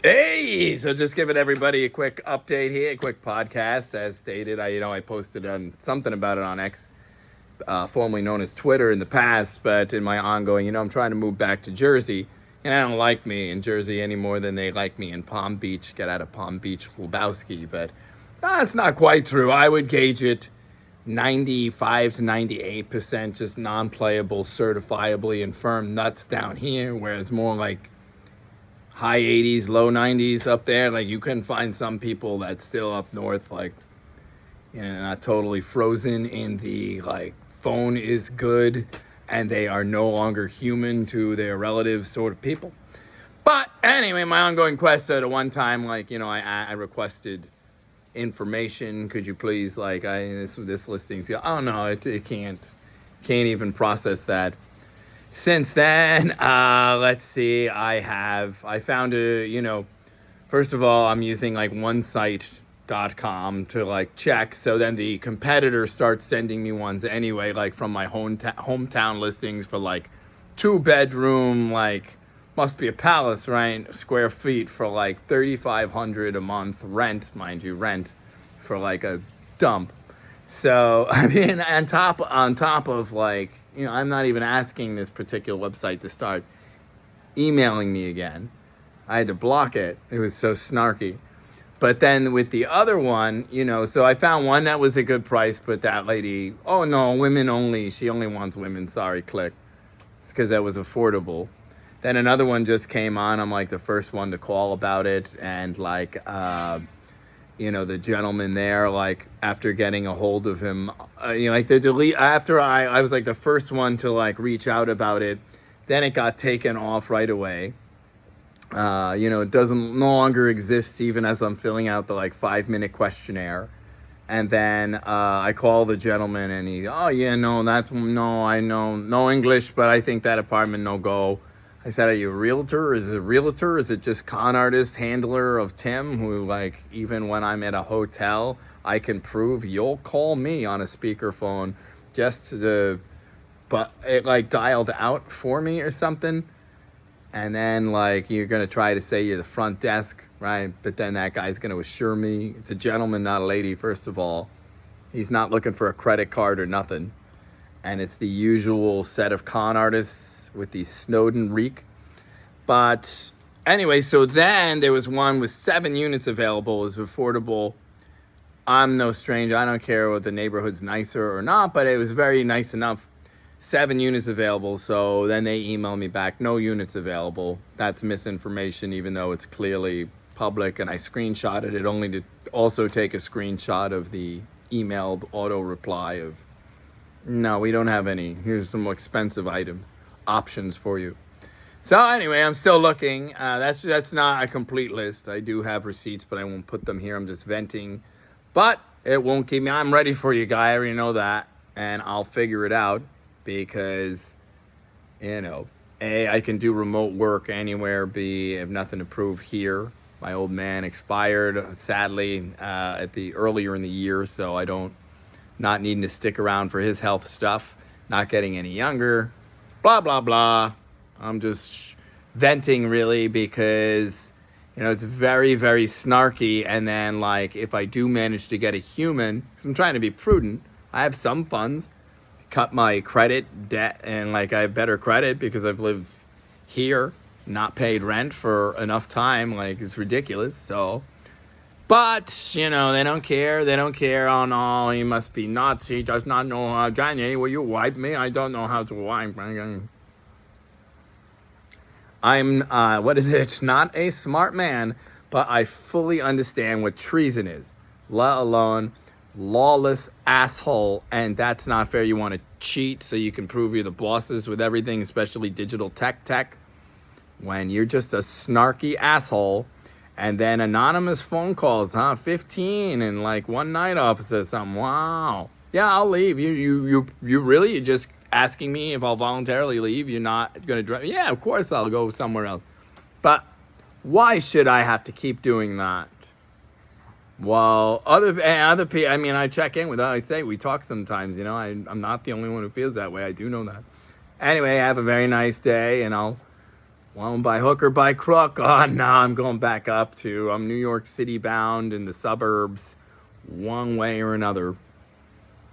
Hey, so just giving everybody a quick update here, a quick podcast. As stated, I posted on something about it on X, formerly known as Twitter in the past, but in my ongoing, I'm trying to move back to Jersey, and I don't like me in Jersey any more than they like me in Palm Beach. Get out of Palm Beach, Lebowski, but that's not quite true. I would gauge it 95 to 98% just non-playable, certifiably infirm nuts down here, whereas more like high 80s, low 90s up there. Like you can find some people that's still up north, like, not totally frozen in the like phone is good and they are no longer human to their relatives sort of people. But anyway, my ongoing quest at one time, I requested information. Could you please, this listing's, oh no, it can't even process that. Since then, let's see, I found first of all, I'm using like onesite.com to check. So then the competitor starts sending me ones anyway, like from my hometown listings for like 2-bedroom, must be a palace, right? Square feet for like $3,500 a month rent, mind you, rent for like a dump. So I mean, on top of I'm not even asking this particular website to start emailing me again. I had to block it. It was so snarky. But then with the other one, so I found one that was a good price, but that lady, oh no, women only. She only wants women. Sorry, click. It's because that was affordable. Then another one just came on. I'm like the first one to call about it, and the gentleman there, after getting a hold of him, the delete, after I was like the first one to reach out about it, then it got taken off right away. It doesn't no longer exist even as I'm filling out the 5-minute questionnaire. And then I call the gentleman and he, oh yeah, no, I know, no English, but I think that apartment no go. I said, are you a realtor? Is it a realtor? Is it just con artist, handler of Tim, who even when I'm at a hotel, I can prove you'll call me on a speakerphone but it dialed out for me or something. And then you're going to try to say you're the front desk, right? But then that guy's going to assure me it's a gentleman, not a lady, first of all. He's not looking for a credit card or nothing. And it's the usual set of con artists with the Snowden reek. But anyway, so then there was one with 7 units available. It was affordable. I'm no stranger. I don't care whether the neighborhood's nicer or not, but it was very nice enough. 7 units available. So then they emailed me back, no units available. That's misinformation, even though it's clearly public. And I screenshotted it only to also take a screenshot of the emailed auto reply of, no, we don't have any. Here's some more expensive item options for you. So anyway, I'm still looking. That's not a complete list. I do have receipts, but I won't put them here. I'm just venting. But it won't keep me. I'm ready for you, guy. I already know that. And I'll figure it out because, A, I can do remote work anywhere. B, I have nothing to prove here. My old man expired, sadly, earlier in the year, so I don't. Not needing to stick around for his health stuff, not getting any younger, blah, blah, blah. I'm just venting really because, it's very, very snarky. And then if I do manage to get a human, because I'm trying to be prudent, I have some funds, cut my credit debt, and I have better credit because I've lived here, not paid rent for enough time. It's ridiculous. So... But, they don't care. They don't care. Oh, no, he must be nuts. He does not know how. Johnny, will you wipe me? I don't know how to wipe. I'm, not a smart man, but I fully understand what treason is, let alone lawless asshole. And that's not fair. You want to cheat so you can prove you're the bosses with everything, especially digital tech, when you're just a snarky asshole. And then anonymous phone calls, 15 and one night officer, something. Wow. Yeah, I'll leave. You really? You're just asking me if I'll voluntarily leave? You're not going to drive? Yeah, of course I'll go somewhere else. But why should I have to keep doing that? Well, other people, I check in with, I say, we talk sometimes, I'm not the only one who feels that way. I do know that. Anyway, have a very nice day, and I'll Well, by hook or by crook, oh no, I'm going back up to, I'm New York City bound in the suburbs, one way or another.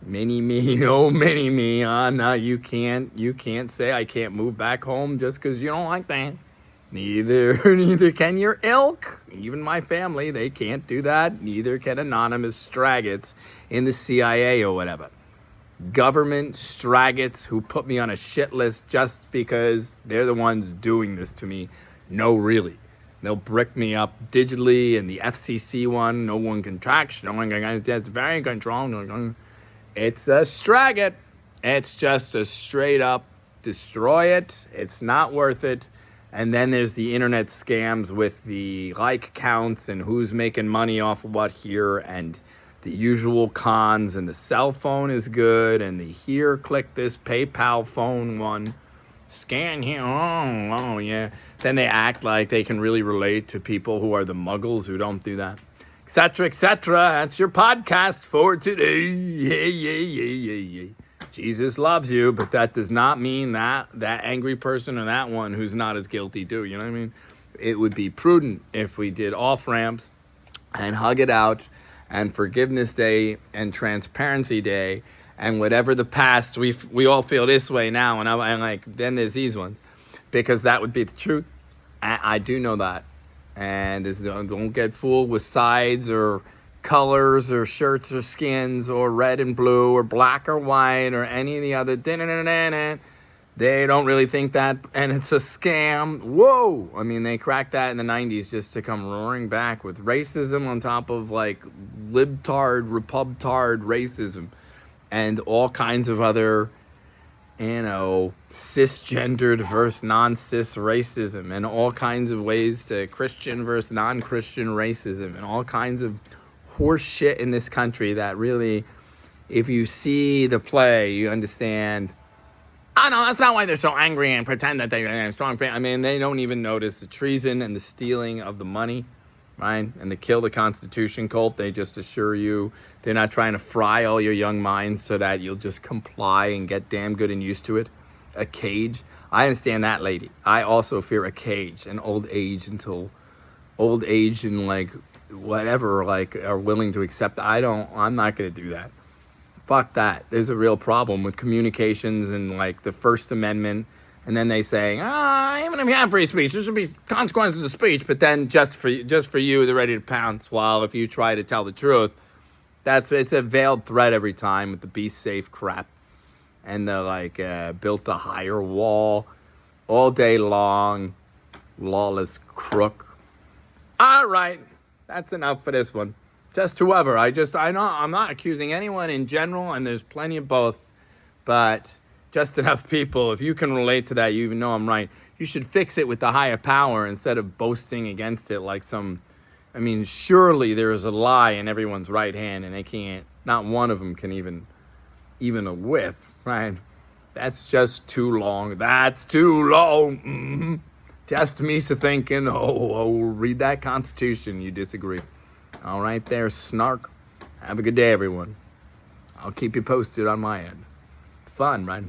Mini me, oh mini me, no, you can't say I can't move back home just because you don't like that. Neither can your ilk, even my family, they can't do that. Neither can anonymous straggots in the CIA or whatever. Government straggots who put me on a shit list just because they're the ones doing this to me. No, really. They'll brick me up digitally, and the FCC one, no one can track, no one can, it's very controlled. It's a straggot. It's just a straight up destroy it. It's not worth it. And then there's the internet scams with the like counts and who's making money off of what here, and the usual cons, and the cell phone is good, and the here, click this PayPal phone one, scan here, oh yeah. Then they act like they can really relate to people who are the muggles who don't do that, etc., etc. That's your podcast for today. Yeah. Jesus loves you, but that does not mean that angry person or that one who's not as guilty do. You know what I mean? It would be prudent if we did off ramps and hug it out, and Forgiveness Day and Transparency Day and whatever the past, we all feel this way now, and I'm like, then there's these ones, because that would be the truth. I do know that, and don't get fooled with sides or colors or shirts or skins or red and blue or black or white or any of the other. They don't really think that, and it's a scam. Whoa! I mean, they cracked that in the 90s just to come roaring back with racism on top of like libtard, repubtard racism, and all kinds of other, cisgendered versus non-cis racism, and all kinds of ways to Christian versus non-Christian racism, and all kinds of horse shit in this country that really, if you see the play, you understand. Oh, no, that's not why they're so angry and pretend that they're strong. I mean, they don't even notice the treason and the stealing of the money, right? And the kill the Constitution cult. They just assure you they're not trying to fry all your young minds so that you'll just comply and get damn good and used to it. A cage. I understand that, lady. I also fear a cage and old age until old age and like whatever, like are willing to accept. I'm not going to do that. Fuck that. There's a real problem with communications and like the First Amendment. And then they say, even if you have free speech, there should be consequences of speech. But then just for you, they're ready to pounce. While if you try to tell the truth, it's a veiled threat every time with the be safe crap. And the built a higher wall all day long, lawless crook. All right, that's enough for this one. Just whoever. I know I'm not accusing anyone in general, and there's plenty of both, but just enough people. If you can relate to that, you even know I'm right. You should fix it with the higher power instead of boasting against it like some. I mean, surely there is a lie in everyone's right hand, and they can't. Not one of them can even a whiff, right? That's just too long. That's too long. Mm-hmm. Just me thinking. Read that Constitution. You disagree. All right there, snark. Have a good day, everyone. I'll keep you posted on my end. Fun, right?